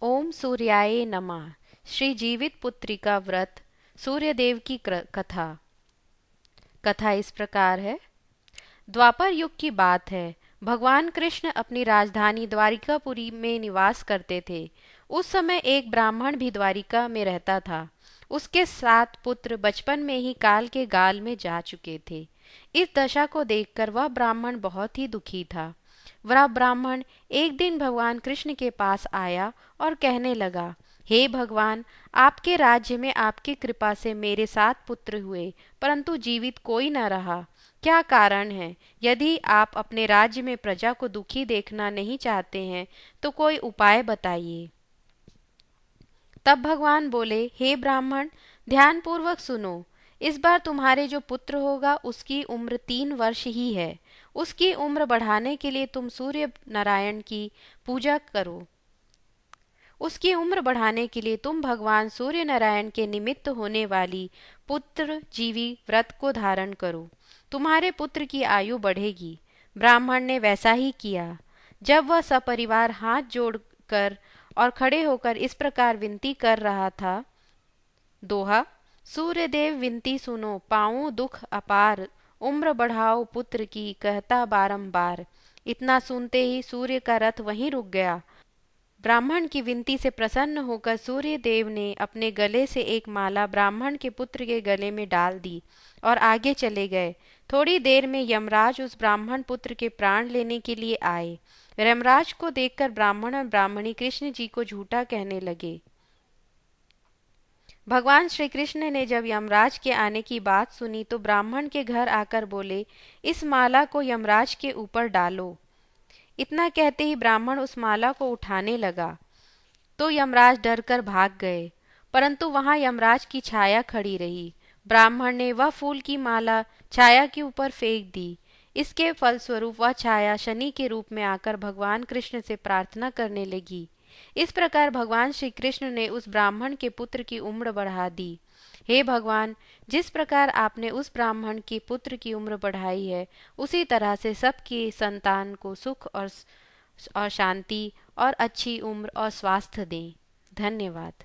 ओम सूर्याय नमः। श्री जीवित पुत्री का व्रत, सूर्यदेव की कथा। कथा इस प्रकार है। द्वापर युग की बात है। भगवान कृष्ण अपनी राजधानी द्वारिकापुरी में निवास करते थे। उस समय एक ब्राह्मण भी द्वारिका में रहता था। उसके 7 पुत्र बचपन में ही काल के गाल में जा चुके थे। इस दशा को देखकर वह ब्राह्मण बहुत ही दुखी था। वह ब्राह्मण एक दिन भगवान कृष्ण के पास आया और कहने लगा, हे भगवान, आपके राज्य में आपकी कृपा से मेरे 7 पुत्र हुए, परंतु जीवित कोई न रहा। क्या कारण है? यदि आप अपने राज्य में प्रजा को दुखी देखना नहीं चाहते हैं तो कोई उपाय बताइए। तब भगवान बोले, हे ब्राह्मण, ध्यान पूर्वक सुनो। इस बार तुम्हारे जो पुत्र होगा उसकी उम्र 3 वर्ष ही है। उसकी उम्र बढ़ाने के लिए तुम सूर्य नारायण की पूजा करो। उसकी उम्र बढ़ाने के लिए तुम भगवान सूर्य नारायण के निमित्त होने वाली पुत्र जीवी व्रत को धारण करो। तुम्हारे पुत्र की आयु बढ़ेगी। ब्राह्मण ने वैसा ही किया। जब वह सपरिवार हाथ जोड़कर और खड़े होकर इस प्रकार विनती कर रहा था, दोहा, सूर्यदेव विनती सुनो, पाऊं दुख अपार, उम्र बढ़ाओ पुत्र की, कहता बारंबार। इतना सुनते ही सूर्य का रथ वहीं रुक गया। ब्राह्मण की विनती से प्रसन्न होकर सूर्य देव ने अपने गले से एक माला ब्राह्मण के पुत्र के गले में डाल दी और आगे चले गए। थोड़ी देर में यमराज उस ब्राह्मण पुत्र के प्राण लेने के लिए आए। यमराज को देखकर ब्राह्मण और ब्राह्मणी कृष्ण जी को झूठा कहने लगे। भगवान श्री कृष्ण ने जब यमराज के आने की बात सुनी तो ब्राह्मण के घर आकर बोले, इस माला को यमराज के ऊपर डालो। इतना कहते ही ब्राह्मण उस माला को उठाने लगा तो यमराज डरकर भाग गए, परंतु वहां यमराज की छाया खड़ी रही। ब्राह्मण ने वह फूल की माला छाया के ऊपर फेंक दी। इसके फलस्वरूप वह छाया शनि के रूप में आकर भगवान कृष्ण से प्रार्थना करने लगी। इस प्रकार भगवान श्री कृष्ण ने उस ब्राह्मण के पुत्र की उम्र बढ़ा दी। हे भगवान, जिस प्रकार आपने उस ब्राह्मण के पुत्र की उम्र बढ़ाई है, उसी तरह से सबकी संतान को सुख और शांति और अच्छी उम्र और स्वास्थ्य दें। धन्यवाद।